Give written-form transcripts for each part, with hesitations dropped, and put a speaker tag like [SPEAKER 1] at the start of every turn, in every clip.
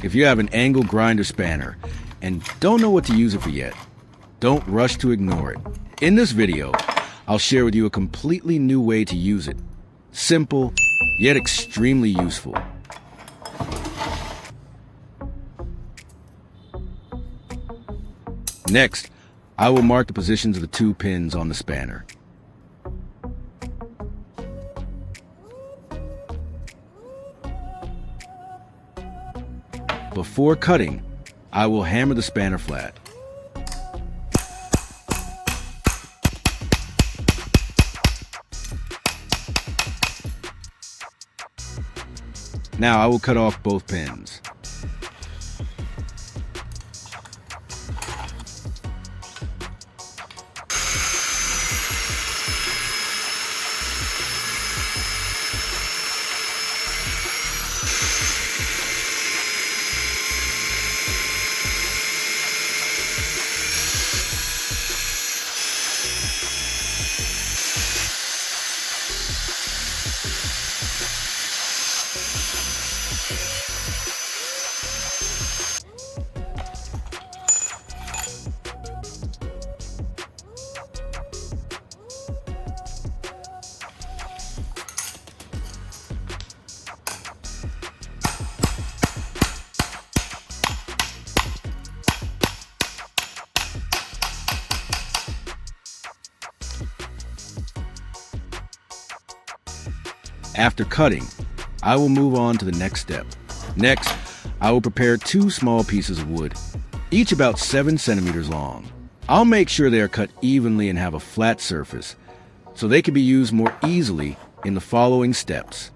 [SPEAKER 1] If you have an angle grinder spanner and don't know what to use it for yet, don't rush to ignore it. In this video, I'll share with you a completely new way to use it. Simple, yet extremely useful. Next, I will mark the positions of the 2 pins on the spanner. Before cutting, I will hammer the spanner flat. Now I will cut off both pins. After cutting, I will move on to the next step. Next, I will prepare 2 small pieces of wood, each about 7 centimeters long. I'll make sure they are cut evenly and have a flat surface, so they can be used more easily in the following steps.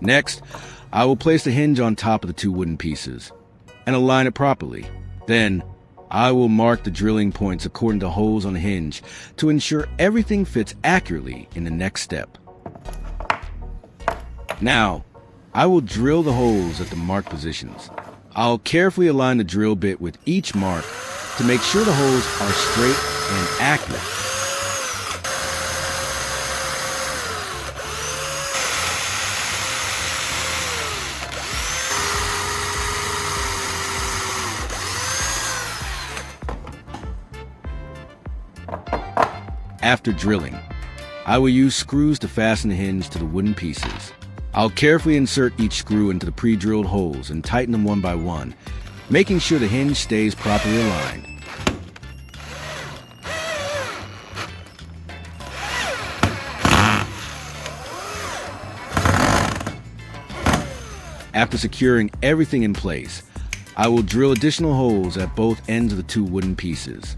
[SPEAKER 1] Next, I will place the hinge on top of the 2 wooden pieces and align it properly. Then, I will mark the drilling points according to holes on the hinge to ensure everything fits accurately in the next step. Now, I will drill the holes at the marked positions. I'll carefully align the drill bit with each mark to make sure the holes are straight and accurate. After drilling, I will use screws to fasten the hinge to the wooden pieces. I'll carefully insert each screw into the pre-drilled holes and tighten them one by one, making sure the hinge stays properly aligned. After securing everything in place, I will drill additional holes at both ends of the 2 wooden pieces.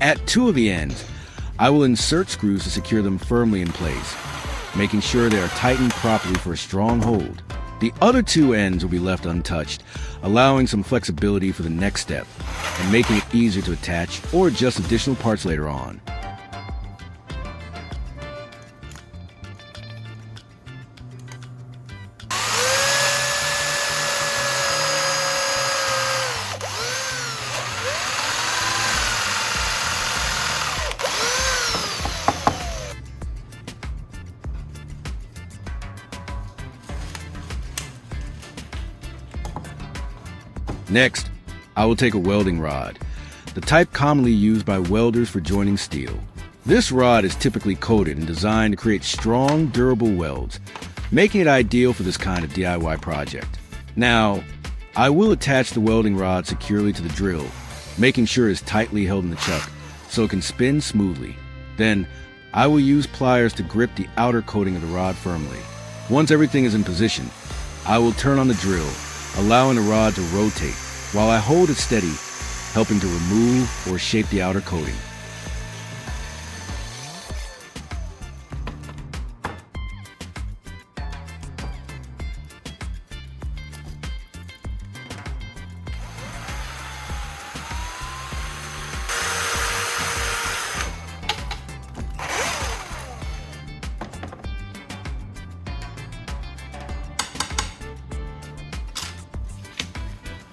[SPEAKER 1] At 2 of the ends, I will insert screws to secure them firmly in place, making sure they are tightened properly for a strong hold. The other 2 ends will be left untouched, allowing some flexibility for the next step and making it easier to attach or adjust additional parts later on. Next, I will take a welding rod, the type commonly used by welders for joining steel. This rod is typically coated and designed to create strong, durable welds, making it ideal for this kind of DIY project. Now, I will attach the welding rod securely to the drill, making sure it is tightly held in the chuck so it can spin smoothly. Then, I will use pliers to grip the outer coating of the rod firmly. Once everything is in position, I will turn on the drill, allowing the rod to rotate while I hold it steady, helping to remove or shape the outer coating.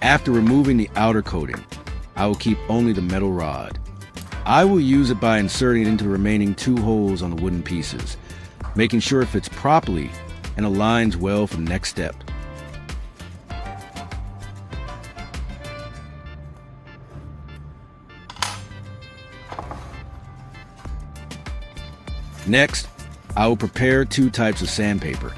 [SPEAKER 1] After removing the outer coating, I will keep only the metal rod. I will use it by inserting it into the remaining 2 holes on the wooden pieces, making sure it fits properly and aligns well for the next step. Next, I will prepare 2 types of sandpaper,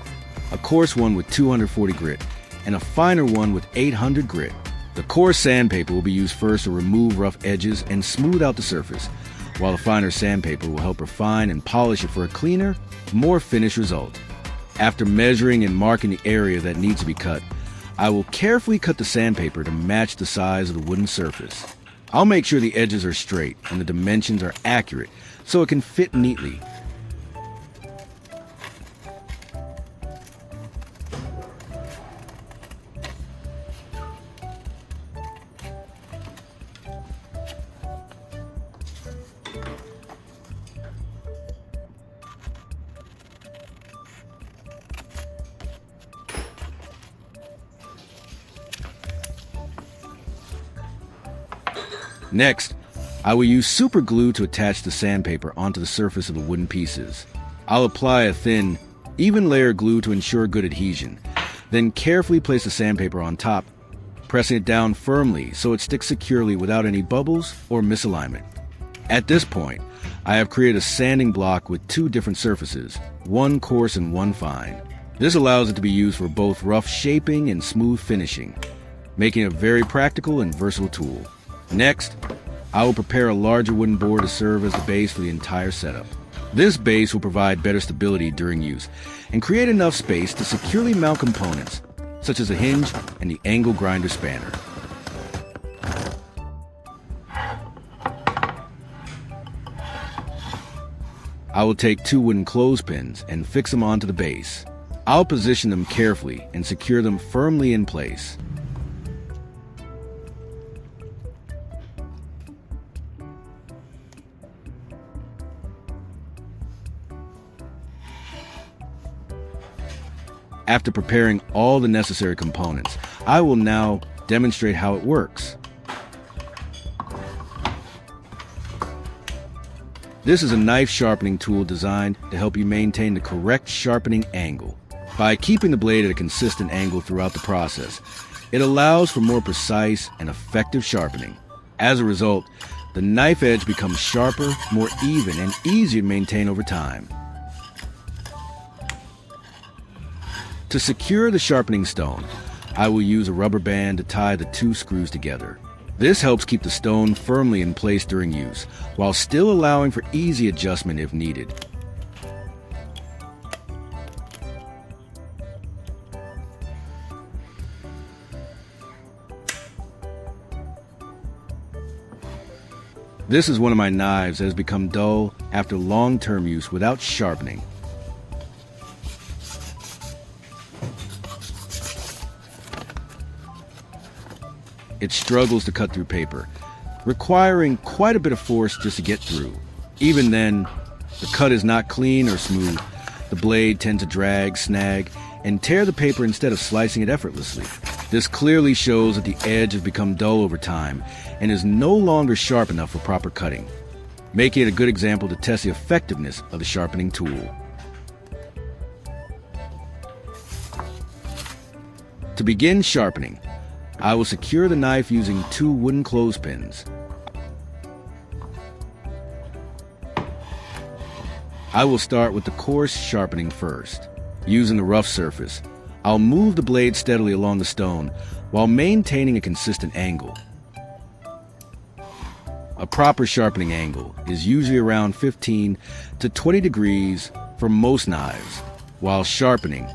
[SPEAKER 1] a coarse one with 240 grit and a finer one with 800 grit. The coarse sandpaper will be used first to remove rough edges and smooth out the surface, while the finer sandpaper will help refine and polish it for a cleaner, more finished result. After measuring and marking the area that needs to be cut, I will carefully cut the sandpaper to match the size of the wooden surface. I'll make sure the edges are straight and the dimensions are accurate so it can fit neatly. Next, I will use super glue to attach the sandpaper onto the surface of the wooden pieces. I'll apply a thin, even layer of glue to ensure good adhesion, then carefully place the sandpaper on top, pressing it down firmly so it sticks securely without any bubbles or misalignment. At this point, I have created a sanding block with 2 different surfaces, one coarse and one fine. This allows it to be used for both rough shaping and smooth finishing, making it a very practical and versatile tool. Next, I will prepare a larger wooden board to serve as the base for the entire setup. This base will provide better stability during use and create enough space to securely mount components, such as a hinge and the angle grinder spanner. I will take 2 wooden clothespins and fix them onto the base. I'll position them carefully and secure them firmly in place. After preparing all the necessary components, I will now demonstrate how it works. This is a knife sharpening tool designed to help you maintain the correct sharpening angle. By keeping the blade at a consistent angle throughout the process, it allows for more precise and effective sharpening. As a result, the knife edge becomes sharper, more even, and easier to maintain over time. To secure the sharpening stone, I will use a rubber band to tie the 2 screws together. This helps keep the stone firmly in place during use, while still allowing for easy adjustment if needed. This is one of my knives that has become dull after long-term use without sharpening. It struggles to cut through paper, requiring quite a bit of force just to get through. Even then, the cut is not clean or smooth. The blade tends to drag, snag, and tear the paper instead of slicing it effortlessly. This clearly shows that the edge has become dull over time and is no longer sharp enough for proper cutting, making it a good example to test the effectiveness of the sharpening tool. To begin sharpening, I will secure the knife using 2 wooden clothespins. I will start with the coarse sharpening first. Using the rough surface, I'll move the blade steadily along the stone while maintaining a consistent angle. A proper sharpening angle is usually around 15 to 20 degrees for most knives. While sharpening,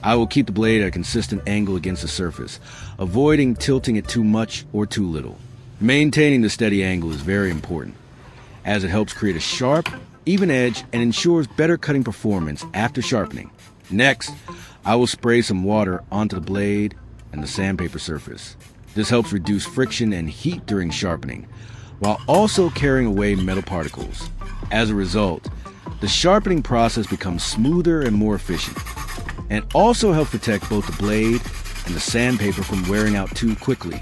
[SPEAKER 1] I will keep the blade at a consistent angle against the surface, avoiding tilting it too much or too little. Maintaining the steady angle is very important, as it helps create a sharp, even edge and ensures better cutting performance after sharpening. Next, I will spray some water onto the blade and the sandpaper surface. This helps reduce friction and heat during sharpening, while also carrying away metal particles. As a result, the sharpening process becomes smoother and more efficient, and also helps protect both the blade and the sandpaper from wearing out too quickly.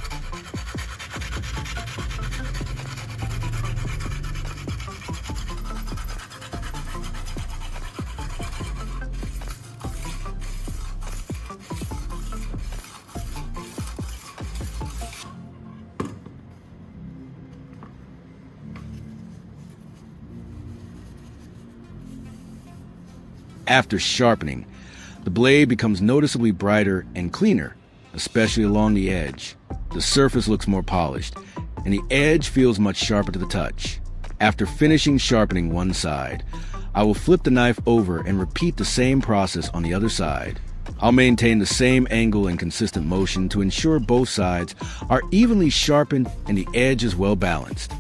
[SPEAKER 1] After sharpening, the blade becomes noticeably brighter and cleaner, especially along the edge. The surface looks more polished, and the edge feels much sharper to the touch. After finishing sharpening one side, I will flip the knife over and repeat the same process on the other side. I'll maintain the same angle and consistent motion to ensure both sides are evenly sharpened and the edge is well balanced.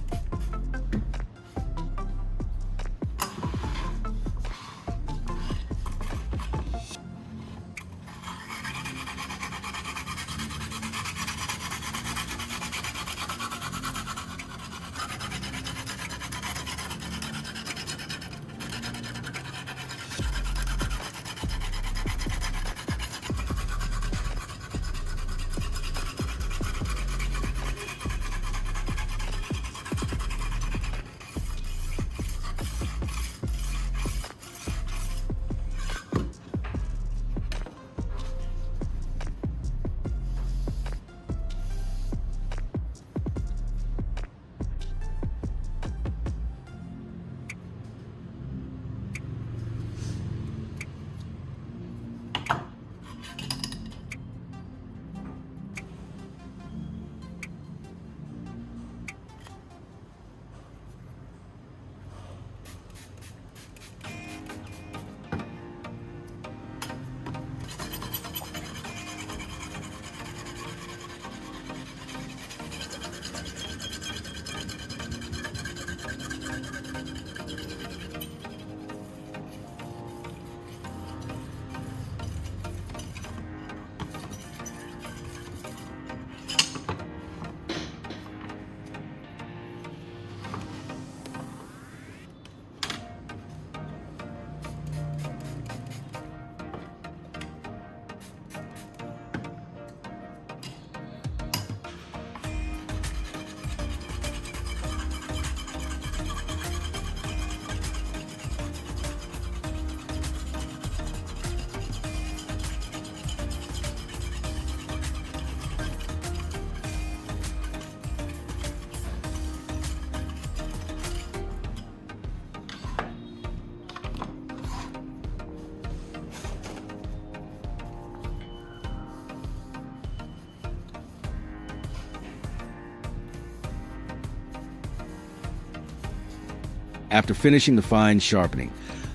[SPEAKER 1] After finishing the fine sharpening,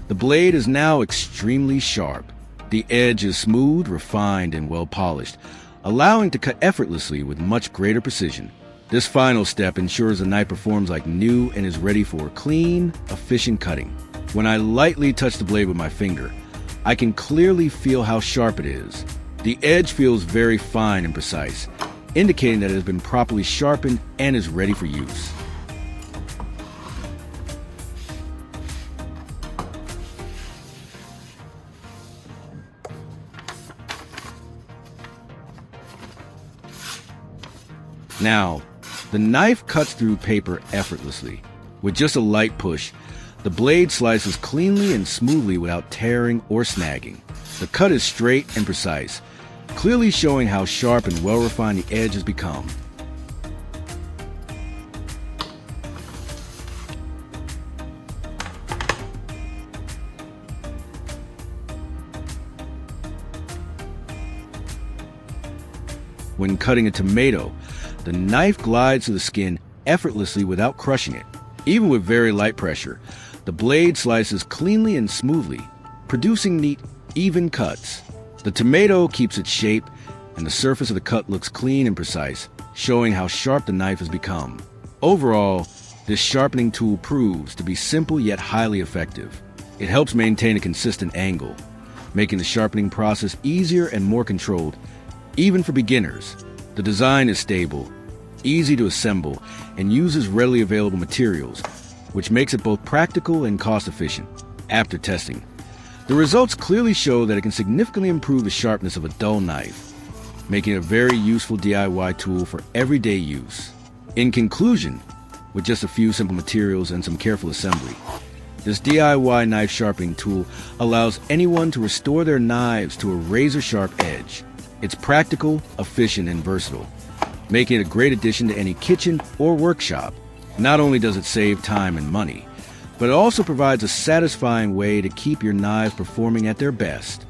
[SPEAKER 1] the blade is now extremely sharp. The edge is smooth, refined, and well polished, allowing to cut effortlessly with much greater precision. This final step ensures the knife performs like new and is ready for clean, efficient cutting. When I lightly touch the blade with my finger, I can clearly feel how sharp it is. The edge feels very fine and precise, indicating that it has been properly sharpened and is ready for use. Now, the knife cuts through paper effortlessly. With just a light push, the blade slices cleanly and smoothly without tearing or snagging. The cut is straight and precise, clearly showing how sharp and well-refined the edge has become. When cutting a tomato, the knife glides through the skin effortlessly without crushing it. Even with very light pressure, the blade slices cleanly and smoothly, producing neat, even cuts. The tomato keeps its shape, and the surface of the cut looks clean and precise, showing how sharp the knife has become. Overall, this sharpening tool proves to be simple yet highly effective. It helps maintain a consistent angle, making the sharpening process easier and more controlled, even for beginners. The design is stable, easy to assemble, and uses readily available materials, which makes it both practical and cost-efficient. After testing, the results clearly show that it can significantly improve the sharpness of a dull knife. making it a very useful DIY tool for everyday use. In conclusion, with just a few simple materials and some careful assembly, this DIY knife sharpening tool allows anyone to restore their knives to a razor-sharp edge. It's practical, efficient, and versatile, making it a great addition to any kitchen or workshop. Not only does it save time and money, but it also provides a satisfying way to keep your knives performing at their best.